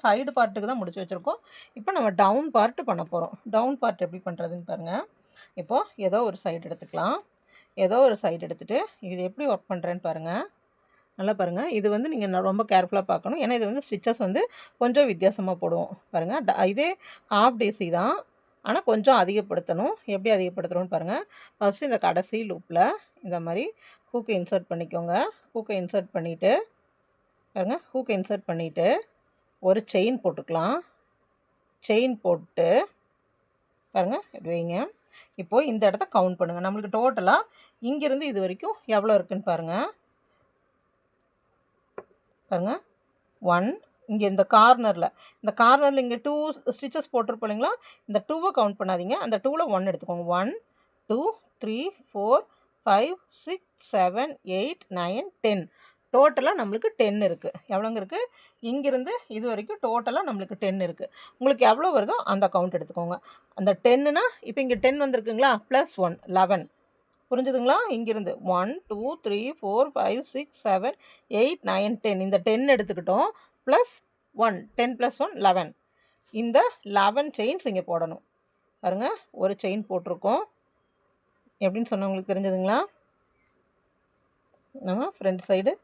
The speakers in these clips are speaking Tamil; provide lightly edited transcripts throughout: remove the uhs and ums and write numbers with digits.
சைடு பார்ட்டுக்கு தான் முடிச்சு வச்சுருக்கோம். இப்போ நம்ம டவுன் பார்ட் பண்ண போகிறோம். டவுன் பார்ட் எப்படி பண்ணுறதுன்னு பாருங்கள். இப்போது ஏதோ ஒரு சைடு எடுத்துக்கலாம். ஏதோ ஒரு சைடு எடுத்துகிட்டு இது எப்படி ஒர்க் பண்ணுறேன்னு பாருங்கள். நல்லா பாருங்கள். இது வந்து நீங்கள் ரொம்ப கேர்ஃபுல்லாக பார்க்கணும். ஏன்னா இது வந்து ஸ்டிச்சஸ் வந்து கொஞ்சம் வித்தியாசமாக போடுவோம் பாருங்கள். இதே ஹாஃப் டேசி தான், ஆனால் கொஞ்சம் அதிகப்படுத்தணும். எப்படி அதிகப்படுத்துகிறோன்னு பாருங்கள். ஃபஸ்ட்டு இந்த கடைசி லூப்பில் இந்த மாதிரி ஹூக்கை இன்சர்ட் பண்ணிக்கோங்க. ஹூக்கை இன்சர்ட் பண்ணிவிட்டு பாருங்கள், ஹூக்கை இன்சர்ட் பண்ணிவிட்டு ஒரு செயின் போட்டுக்கலாம். செயின் போட்டு பாருங்கள் வைங்க. இப்போது இந்த இடத்த கவுண்ட் பண்ணுங்கள். நம்மளுக்கு டோட்டலாக இங்கேருந்து இது வரைக்கும் எவ்வளோ இருக்குதுன்னு பாருங்கள். பாருங்கள் 1 இங்கே இந்த கார்னரில் இங்கே 2 ஸ்டிச்சஸ் போட்டிருப்போம் இல்லைங்களா. இந்த 2வை கவுண்ட் பண்ணாதீங்க. அந்த 2ல் 1 எடுத்துக்கோங்க. 1 2 3 4 5 6 7 8 9 10 டோட்டலாக நம்மளுக்கு 10 இருக்குது. எவ்வளோங்க இருக்குது? இங்கேருந்து இது வரைக்கும் டோட்டலாக நம்மளுக்கு 10 இருக்குது. உங்களுக்கு எவ்வளோ வருதோ அந்த கவுண்ட் எடுத்துக்கோங்க. அந்த 10னா இப்போ இங்கே 10 வந்திருக்குங்களா, ப்ளஸ் 1 11. புரிஞ்சுதுங்களா? இங்கிருந்து 1 2 3 4 5 6 7 8 9 10 இந்த 10 எடுத்துக்கிட்டோம். ப்ளஸ் 1 10 + 1 11. இந்த 11 செயின்ஸ் இங்கே போடணும். பாருங்கள், ஒரு செயின் போட்டிருக்கோம். எப்படின்னு சொன்ன உங்களுக்கு தெரிஞ்சதுங்களா? நம்ம ஃப்ரண்ட் சைடு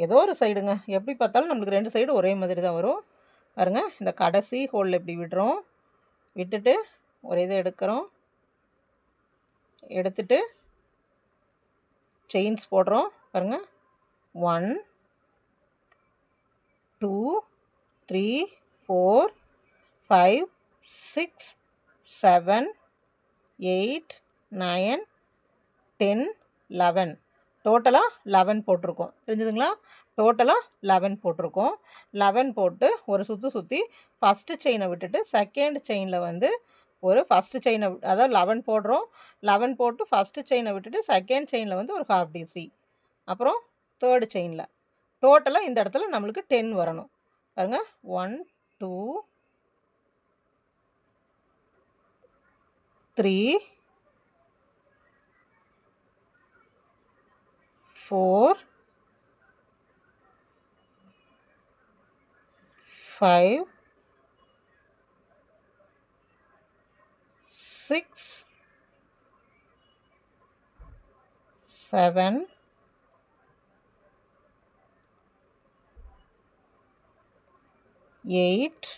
ஏதோ ஒரு சைடுங்க, எப்படி பார்த்தாலும் நம்மளுக்கு 2 சைடு ஒரே மாதிரி தான் வரும். பாருங்கள், இந்த கடைசி ஹோலில் இப்படி விடுறோம். விட்டுட்டு ஒரு இதை எடுக்கிறோம். எடுத்துட்டு செயின்ஸ் போடுறோம். பாருங்கள், 1 2 3 4 5 6 7 8 9 10 11 டோட்டலாக 11 போட்டிருக்கோம். தெரிஞ்சுதுங்களா? டோட்டலாக 11 போட்டிருக்கோம். 11 போட்டு ஒரு சுற்றி ஃபஸ்ட்டு செயினை விட்டுட்டு செகண்ட் செயினில் வந்து ஒரு ஃபஸ்ட்டு செயினை அதாவது 11 போடுறோம். 11 போட்டு ஃபஸ்ட்டு செயினை விட்டுட்டு செகண்ட் செயினில் வந்து ஒரு ஹாஃப் டிசி, அப்புறம் தேர்டு செயினில் டோட்டலாக இந்த இடத்துல நம்மளுக்கு 10 வரணும். பாருங்கள், 1 2 3 4 5 6 7 8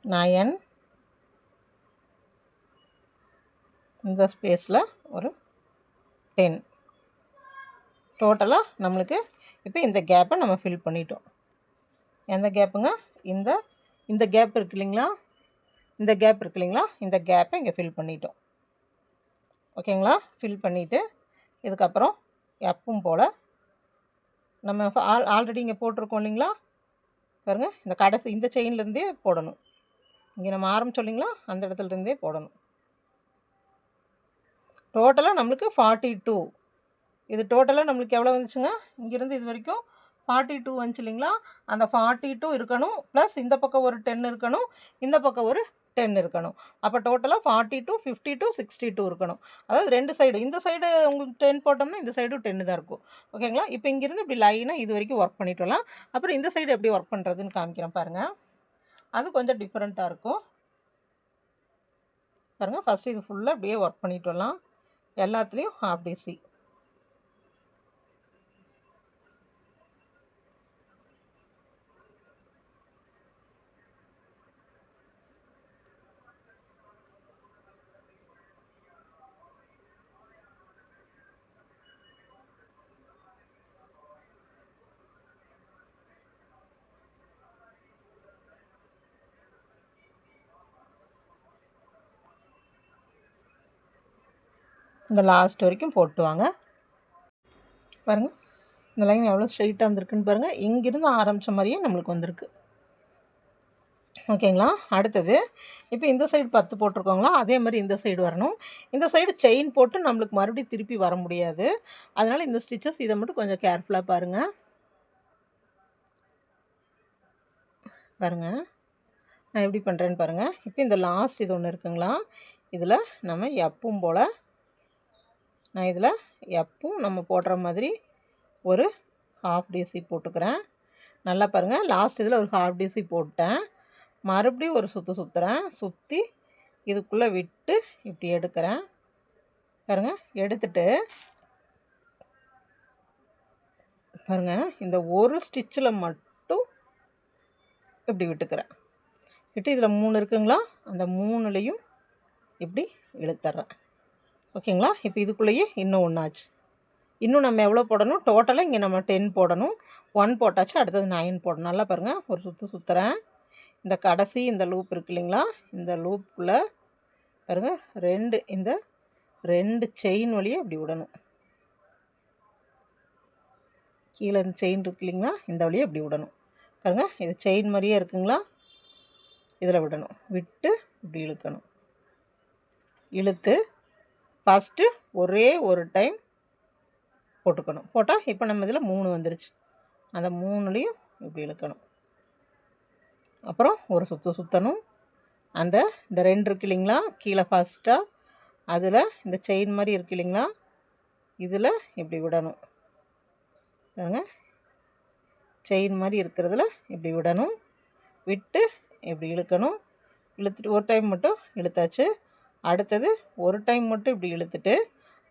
9 இந்த ஸ்பேஸில் ஒரு 10 டோட்டலாக நம்மளுக்கு. இப்போ இந்த கேப்பை நம்ம ஃபில் பண்ணிட்டோம். எந்த கேப்புங்க? இந்த கேப் இருக்கு இல்லைங்களா, இந்த கேப் இருக்கு இல்லைங்களா, இந்த கேப்பை இங்கே ஃபில் பண்ணிட்டோம். ஓகேங்களா? ஃபில் பண்ணிவிட்டு இதுக்கப்புறம் எப்பவும் போல் நம்ம ஆல்ரெடி இங்கே போட்டிருக்கோம் இல்லைங்களா. பாருங்கள், இந்த கடைசி இந்த செயின்லேருந்தே போடணும். இங்கே நம்ம ஆரம்பிச்சோம் இல்லைங்களா, அந்த இடத்துலருந்தே போடணும். டோட்டலாக நம்மளுக்கு 42. இது டோட்டலாக நம்மளுக்கு எவ்வளோ வந்துச்சுங்க? இங்கேருந்து இது வரைக்கும் 42 வந்துச்சு இல்லைங்களா. அந்த 42 இருக்கணும், ப்ளஸ் இந்த பக்கம் ஒரு 10 இருக்கணும், இந்த பக்கம் ஒரு 10 இருக்கணும். அப்போ டோட்டலாக 42 52 62 இருக்கணும். அதாவது 2 சைடு, இந்த சைடு உங்களுக்கு 10 போட்டோம்னா இந்த சைடும் 10 தான் இருக்கும். ஓகேங்களா? இப்போ இங்கேருந்து இப்படி லைனாக இது வரைக்கும் ஒர்க் பண்ணிட்டு வரலாம். அப்புறம் இந்த சைடு எப்படி ஒர்க் பண்ணுறதுன்னு காமிக்கிறேன் பாருங்கள். அது கொஞ்சம் டிஃப்ரெண்ட்டாக இருக்கும். பாருங்கள், ஃபஸ்ட்டு இது ஃபுல்லாக அப்படியே ஒர்க் பண்ணிட்டு வரலாம். எல்லாத்துலேயும் ஹாஃப் டிசி. இந்த லாஸ்ட் வரைக்கும் போட்டு வாங்க. பாருங்கள், இந்த லைன் எவ்வளோ ஸ்ட்ரெயிட்டாக வந்திருக்குன்னு பாருங்கள். இங்கிருந்து ஆரம்பித்த மாதிரியே நம்மளுக்கு வந்திருக்கு. ஓகேங்களா? அடுத்தது இப்போ இந்த சைடு 10 போட்டிருக்கோங்களா, அதே மாதிரி இந்த சைடு வரணும். இந்த சைடு செயின் போட்டு நம்மளுக்கு மறுபடியும் திருப்பி வர முடியாது. அதனால் இந்த ஸ்டிச்சஸ் இதை மட்டும் கொஞ்சம் கேர்ஃபுல்லாக பாருங்கள். பாருங்கள், நான் எப்படி பண்ணுறேன்னு பாருங்கள். இப்போ இந்த லாஸ்ட் இது ஒன்று இருக்குங்களா, இதில் நம்ம எப்பவும் போல் நான் இதில் எப்பவும் நம்ம போடுற மாதிரி ஒரு ஹாஃப் டிசி போட்டுக்கிறேன். நல்லா பாருங்கள், லாஸ்ட் இதில் ஒரு ஹாஃப் டிசி போட்டேன். மறுபடியும் ஒரு சுற்று சுற்றுறேன். சுற்றி இதுக்குள்ளே விட்டு இப்படி எடுக்கிறேன். பாருங்கள், எடுத்துட்டு பாருங்கள், இந்த ஒரு ஸ்டிச்சில் மட்டும் இப்படி விட்டுக்கிறேன். விட்டு இதில் 3 இருக்குங்களா, அந்த 3லையும் இப்படி இழுத்துட்றேன். ஓகேங்களா? இப்போ இதுக்குள்ளேயே இன்னும் 1 ஆச்சு. இன்னும் நம்ம எவ்வளோ போடணும்? டோட்டலாக இங்கே நம்ம 10 போடணும். 1 போட்டாச்சு, அடுத்தது 9 போடணும். நல்லா பாருங்கள், ஒரு சுற்று சுற்றுறேன். இந்த கடைசி இந்த லூப் இருக்கு இல்லைங்களா, இந்த லூப்புக்குள்ளே பாருங்கள் 2 இந்த 2 செயின் வழியாக இப்படி விடணும். கீழே இந்த செயின் இருக்கு இல்லைங்களா, இந்த வழியாக இப்படி விடணும். பாருங்கள், இது செயின் மாதிரியே இருக்குங்களா, இதில் விடணும். விட்டு இப்படி இழுக்கணும். இழுத்து ஃபஸ்ட்டு ஒரே ஒரு டைம் போட்டுக்கணும். போட்டால் இப்போ நம்ம இதில் 3 வந்துருச்சு. அந்த 3லையும் இப்படி இழுக்கணும். அப்புறம் ஒரு சுற்று சுற்றணும். இந்த 2 இருக்கு இல்லைங்களா, கீழே ஃபஸ்ட்டாக அதில் இந்த செயின் மாதிரி இருக்கு இல்லைங்களா, இதில் இப்படி விடணும். பாருங்க, செயின் மாதிரி இருக்கிறதுல இப்படி விடணும். விட்டு இப்படி இழுக்கணும். இழுத்துட்டு ஒரு டைம் மட்டும் இழுத்தாச்சு. அடுத்தது ஒரு டைம் மட்டும் இப்படி இழுத்துட்டு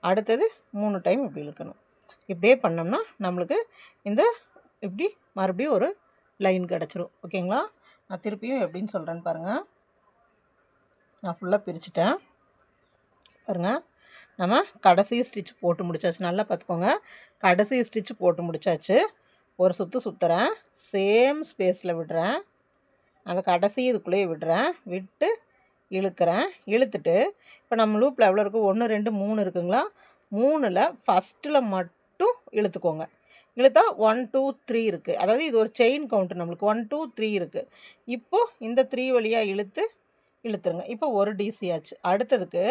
அடுத்தது 3 டைம் இப்படி இழுக்கணும். இப்படியே பண்ணோம்னா நம்மளுக்கு இந்த இப்படி மறுபடியும் ஒரு லைன் கிடச்சிரும். ஓகேங்களா? நான் திருப்பியும் எப்படின்னு சொல்கிறேன்னு பாருங்கள். நான் ஃபுல்லாக பிரிச்சுட்டேன். பாருங்கள், நம்ம கடைசி ஸ்டிச் போட்டு முடிச்சாச்சு. நல்லா பார்த்துக்கோங்க, கடைசி ஸ்டிச் போட்டு முடிச்சாச்சு. ஒரு சுற்று சுற்றுறேன், சேம் ஸ்பேஸில் விடுறேன். அந்த கடைசி இதுக்குள்ளேயே விடுறேன். விட்டு இழுக்கிறேன். இழுத்துட்டு இப்போ நம்ம லூப்பில் எவ்வளோ இருக்குது? 1 2 3 இருக்குங்களா, 3ல் ஃபஸ்ட்டில் மட்டும் இழுத்துக்கோங்க. இழுத்தா 1 2 3 இருக்குது. அதாவது இது ஒரு செயின் கவுண்ட்டு நம்மளுக்கு. 1 2 3 இருக்குது. இப்போது இந்த 3 வழியாக இழுத்துருங்க. இப்போ ஒரு டிசி ஆச்சு. அடுத்ததுக்கு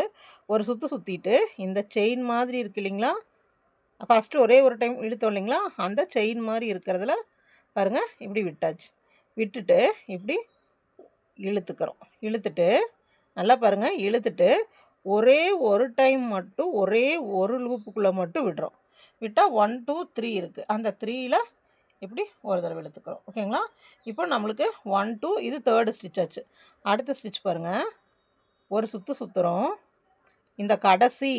ஒரு சுற்று சுற்றிட்டு இந்த செயின் மாதிரி இருக்குது இல்லைங்களா, ஃபஸ்ட்டு ஒரே ஒரு டைம் இழுத்தோம் இல்லைங்களா, அந்த செயின் மாதிரி இருக்கிறதுல பாருங்கள் இப்படி விட்டாச்சு. விட்டுட்டு இப்படி இழுத்துக்கிறோம். இழுத்துட்டு நல்லா பாருங்கள், இழுத்துட்டு ஒரே ஒரு டைம் மட்டும் ஒரே ஒரு லூப்புக்குள்ளே மட்டும் விடுறோம். விட்டால் 1 2 3 இருக்குது. அந்த 3ல் இப்படி ஒரு தடவை இழுத்துக்கிறோம். ஓகேங்களா? இப்போ நம்மளுக்கு 1 2 இது 3rd ஸ்டிச் ஆச்சு. அடுத்த ஸ்டிச் பாருங்கள், ஒரு சுற்று சுற்றுறோம். இந்த கடைசி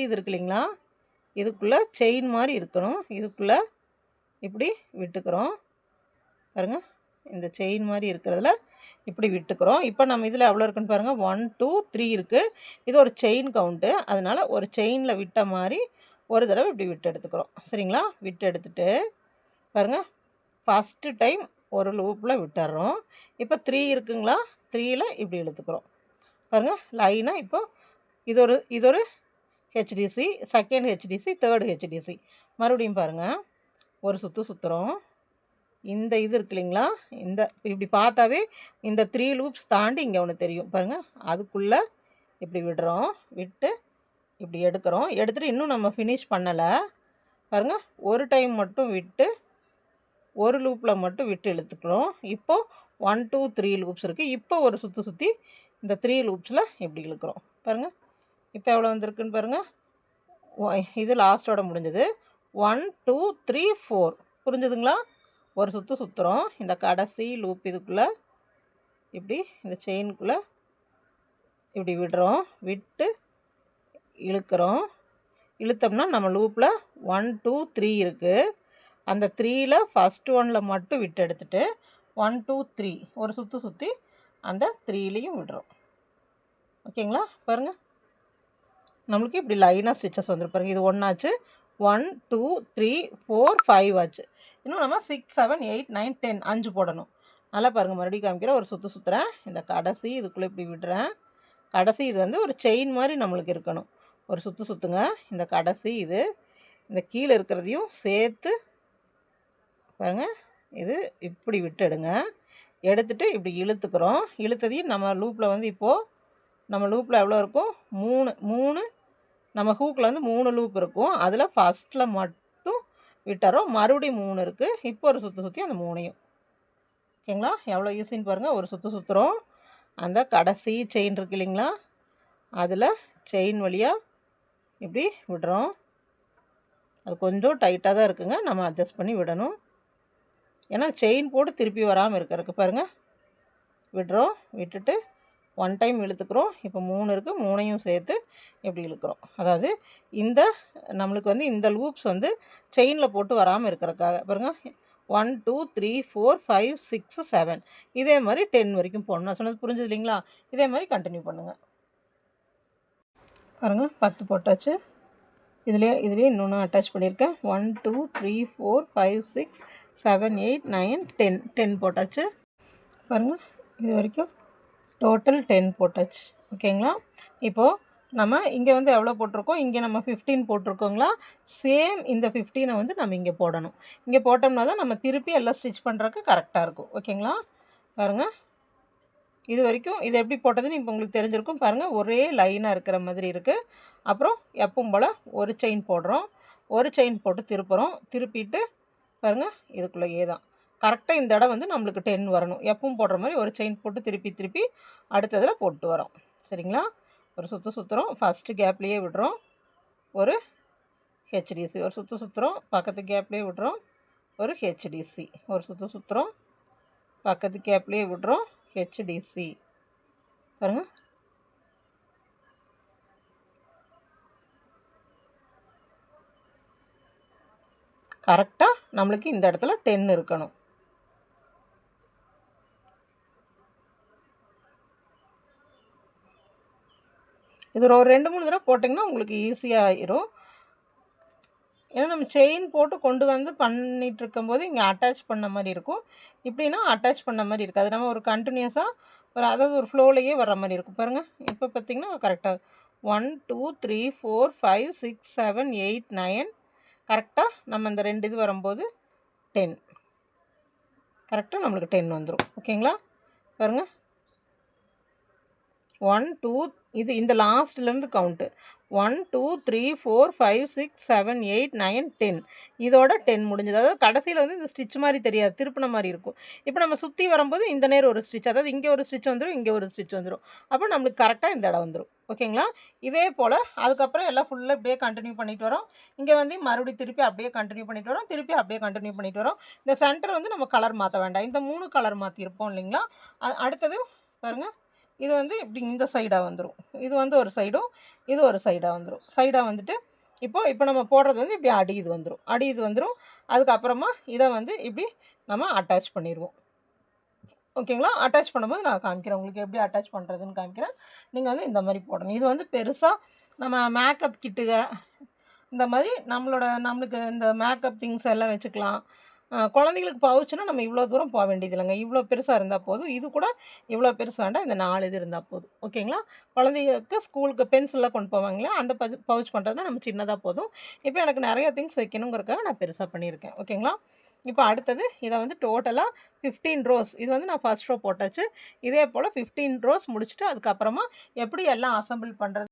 இது இருக்கு இல்லைங்களா, இதுக்குள்ளே செயின் மாதிரி இருக்கணும். இதுக்குள்ளே இப்படி விட்டுக்கிறோம். பாருங்கள், இந்த செயின் மாதிரி இருக்கிறதுல இப்படி விட்டுக்கிறோம். இப்போ நம்ம இதில் எவ்வளோ இருக்குன்னு பாருங்கள், 1 2 3 இருக்குது. இது ஒரு செயின் கவுண்ட்டு, அதனால் ஒரு செயினில் விட்ட மாதிரி ஒரு தடவை இப்படி விட்டு எடுத்துக்கிறோம். சரிங்களா? விட்டு எடுத்துட்டு பாருங்கள், ஃபஸ்ட்டு டைம் ஒரு லூப்பில் விட்டுறோம். இப்போ 3 இருக்குங்களா, 3ல் இப்படி இழுத்துக்கிறோம். பாருங்கள், லைனாக இப்போ இது ஒரு HTC, second HTC, 3rd HTC. மறுபடியும் பாருங்கள், ஒரு சுற்று சுற்றுறோம். இந்த இது இருக்கு இல்லைங்களா, இந்த இப்படி பார்த்தாவே இந்த 3 லூப்ஸ் தாண்டி இங்கே ஒன்று தெரியும் பாருங்கள், அதுக்குள்ளே இப்படி விடுறோம். விட்டு இப்படி எடுக்கிறோம். எடுத்துகிட்டு இன்னும் நம்ம ஃபினிஷ் பண்ணலை. பாருங்கள், ஒரு டைம் மட்டும் விட்டு ஒரு லூப்பில் மட்டும் விட்டு இழுத்துக்கிறோம். இப்போது 1 2 3 லூப்ஸ் இருக்குது. இப்போ ஒரு சுற்றி சுற்றி இந்த 3 லூப்ஸில் இப்படி இழுக்கிறோம். பாருங்கள், இப்போ எவ்வளோ வந்திருக்குன்னு பாருங்கள். இது லாஸ்ட்டோட முடிஞ்சது. 1 2 3 4. புரிஞ்சுதுங்களா? ஒரு சுற்று சுற்றுறோம். இந்த கடைசி லூப் இதுக்குள்ளே இப்படி இந்த செயினுக்குள்ளே இப்படி விடுறோம். விட்டு இழுக்கிறோம். இழுத்தோம்னா நம்ம லூப்பில் 1 2 3 இருக்குது. அந்த 3ல் ஃபஸ்ட் 1ல் மட்டும் விட்டு எடுத்துகிட்டு 1 2 3 ஒரு சுற்று சுற்றி அந்த 3லையும் விடுறோம். ஓகேங்களா? பாருங்கள், நம்மளுக்கு இப்படி லைனாக ஸ்டிச்சஸ் வந்துருப்பாருங்க. இது 1 ஆச்சு, 1 2 3 4 5 ஆச்சு. இன்னும் நம்ம 6 7 8 9 10 5 போடணும். நல்லா பாருங்கள், மறுபடியும் காமிக்கிறேன். ஒரு சுற்று சுற்றுறேன். இந்த கடைசி இதுக்குள்ளே இப்படி விடுறேன். கடைசி இது வந்து ஒரு செயின் மாதிரி நம்மளுக்கு இருக்கணும். ஒரு சுற்று சுற்றுங்க. இந்த கடைசி இது இந்த கீழே இருக்கிறதையும் சேர்த்து பாருங்கள், இது இப்படி விட்டு எடுங்க. எடுத்துகிட்டு இப்படி இழுத்துக்கிறோம். இழுத்ததையும் நம்ம லூப்பில் வந்து இப்போது நம்ம லூப்பில் எவ்வளோ இருக்கும்? 3 நம்ம ஹூக்கில் வந்து 3 லூப் இருக்கும். அதில் ஃபஸ்ட்டில் மட்டும் விட்டுறோம். மறுபடியும் 3 இருக்குது. இப்போ ஒரு சுற்று சுற்றி அந்த 3யும். ஓகேங்களா? எவ்வளோ ஈஸின்னு பாருங்கள். ஒரு சுற்று சுற்றுறோம். அந்த கடைசி செயின் இருக்கு இல்லைங்களா, அதில் செயின் வழியாக இப்படி விடுறோம். அது கொஞ்சம் டைட்டாக தான் இருக்குங்க, நம்ம அட்ஜஸ்ட் பண்ணி விடணும். ஏன்னா செயின் போட்டு திருப்பி வராமல் இருக்கிறதுக்கு பாருங்கள். விடுறோம், விட்டுட்டு 1 டைம் இழுத்துக்கிறோம். இப்போ 3 இருக்குது, 3ஐயும் சேர்த்து இப்படி இழுக்கிறோம். அதாவது இந்த நம்மளுக்கு வந்து இந்த லூப்ஸ் வந்து செயினில் போட்டு வராமல் இருக்கிறதுக்காக பாருங்கள். 1 2 3 4 5 6 7 இதே மாதிரி 10 வரைக்கும் போடணும். நான் சொன்னது புரிஞ்சது இல்லைங்களா? இதே மாதிரி கண்டினியூ பண்ணுங்கள். பாருங்கள் 10 போட்டாச்சு. இதுலேயே இன்னொன்று அட்டாச் பண்ணியிருக்கேன். 1 2 3 4 5 6 7 8 9 10 10 போட்டாச்சு. பாருங்கள் இது வரைக்கும் டோட்டல் 10 போட்டாச்சு. ஓகேங்களா? இப்போது நம்ம இங்கே வந்து எவ்வளோ போட்டிருக்கோம், இங்கே நம்ம 15 போட்டிருக்கோங்களா? சேம் இந்த 15 வந்து நம்ம இங்கே போடணும். இங்கே போட்டோம்னா தான் நம்ம திருப்பி எல்லாம் ஸ்டிச் பண்ணுறதுக்கு கரெக்டாக இருக்கும். ஓகேங்களா? பாருங்கள் இது வரைக்கும் இது எப்படி போட்டதுன்னு இப்போ உங்களுக்கு தெரிஞ்சிருக்கும். பாருங்கள் ஒரே லைனாக இருக்கிற மாதிரி இருக்குது. அப்புறம் எப்பவும் போல் ஒரு செயின் போடுறோம், ஒரு செயின் போட்டு திருப்புறோம். திருப்பிட்டு பாருங்கள் இதுக்குள்ளேயே தான் கரெக்டாக இந்த இடம் வந்து நம்மளுக்கு 10 வரணும். எப்பவும் போடுற மாதிரி ஒரு செயின் போட்டு திருப்பி அடுத்ததில் போட்டு வரோம். சரிங்களா? ஒரு சுற்றுறோம். ஃபஸ்ட்டு கேப்லேயே விடுறோம், ஒரு ஹெச்டிசி ஒரு சுற்றுறோம். பக்கத்து கேப்லேயே விடுறோம், ஒரு ஹெச்டிசி ஒரு சுற்றுறோம். பக்கத்து கேப்லேயே விடுறோம், ஹெச்டிசி. பாருங்கள் கரெக்டாக நம்மளுக்கு இந்த இடத்துல 10 இருக்கணும். இது ஒரு 2-3 தடவை போட்டிங்கன்னா உங்களுக்கு ஈஸியாக ஆயிரும். ஏன்னா நம்ம செயின் போட்டு கொண்டு வந்து பண்ணிகிட்ருக்கும்போது இங்கே அட்டாச் பண்ண மாதிரி இருக்கும். இப்படின்னா அட்டாச் பண்ண மாதிரி இருக்காது. நம்ம ஒரு கண்டினியூஸாக அதாவது ஒரு ஃப்ளோலையே வர்ற மாதிரி இருக்கும். பாருங்கள் இப்போ பார்த்திங்கன்னா கரெக்டாக 1 2 3 4 5 6 7 8 9 கரெக்டாக நம்ம இந்த 2 இது வரும்போது 10 கரெக்டாக நம்மளுக்கு 10 வந்துடும். ஓகேங்களா? பாருங்கள் 1 2 இது இந்த லாஸ்ட்லேருந்து கவுண்ட்டு 1 2 3 4 5 6 7 8 9 10 இதோட 10 முடிஞ்சது. அதாவது கடைசியில் வந்து இந்த ஸ்டிச் மாதிரி தெரியாது, திருப்பின மாதிரி இருக்கும். இப்போ நம்ம சுற்றி வரும்போது இந்த நேரம் ஒரு ஸ்டிச், அதாவது இங்கே ஒரு ஸ்டிச் வந்துடும், இங்கே ஒரு ஸ்டிச் வந்துடும். அப்போ நம்மளுக்கு கரெக்டாக இந்த இடம் வந்துடும். ஓகேங்களா? இதே போல் அதுக்கப்புறம் எல்லாம் ஃபுல்லாக இப்படியே கண்டினியூ பண்ணிட்டு வரோம். இங்கே வந்து மறுபடியும் திருப்பி அப்படியே கண்டினியூ பண்ணிட்டு வரோம், திருப்பி அப்படியே கண்டினியூ பண்ணிட்டு வரோம். இந்த சென்டர் வந்து நம்ம கலர் மாற்ற வேண்டாம். இந்த 3 கலர் மாற்றிருப்போம் இல்லைங்களா? அடுத்தது பாருங்கள் இது வந்து இப்படி இந்த சைடாக வந்துடும். இது வந்து ஒரு சைடும், இது ஒரு சைடாக வந்துடும். சைடாக வந்துட்டு இப்போ நம்ம போடுறது வந்து இப்படி அடி இது வந்துடும். அதுக்கப்புறமா இதை வந்து இப்படி நம்ம அட்டாச் பண்ணிடுவோம். ஓகேங்களா? அட்டாச் பண்ணும்போது நான் காமிக்கிறேன் உங்களுக்கு எப்படி அட்டாச் பண்ணுறதுன்னு காமிக்கிறேன். நீங்கள் வந்து இந்த மாதிரி போடணும். இது வந்து பெருசாக நம்ம மேக்கப் கிட்டுக இந்த மாதிரி நம்மளுக்கு இந்த மேக்கப் திங்ஸ் எல்லாம் வச்சுக்கலாம். குழந்தைங்களுக்கு பவுச்சுன்னா நம்ம இவ்வளோ தூரம் போக வேண்டியது இல்லைங்க. இவ்வளோ பெருசாக இருந்தால் போதும். இது கூட இவ்வளோ பெருசு வேண்டாம், இந்த 4 இது இருந்தால் போதும். ஓகேங்களா? குழந்தைங்களுக்கு ஸ்கூலுக்கு பென்சில்லாம் கொண்டு போவாங்களே, அந்த பவுச் பண்ணுறதுனா நம்ம சின்னதாக போதும். இப்போ எனக்கு நிறைய திங்ஸ் வைக்கணுங்கிறதுக்காக நான் பெருசாக பண்ணியிருக்கேன். ஓகேங்களா? இப்போ அடுத்தது இதை வந்து டோட்டலாக 15 ரோஸ் இது வந்து நான் ஃபர்ஸ்ட் ரோ போட்டாச்சு. இதே போல் 15 ரோஸ் முடிச்சுட்டு அதுக்கப்புறமா எப்படி எல்லாம் அசம்பிள் பண்ணுறது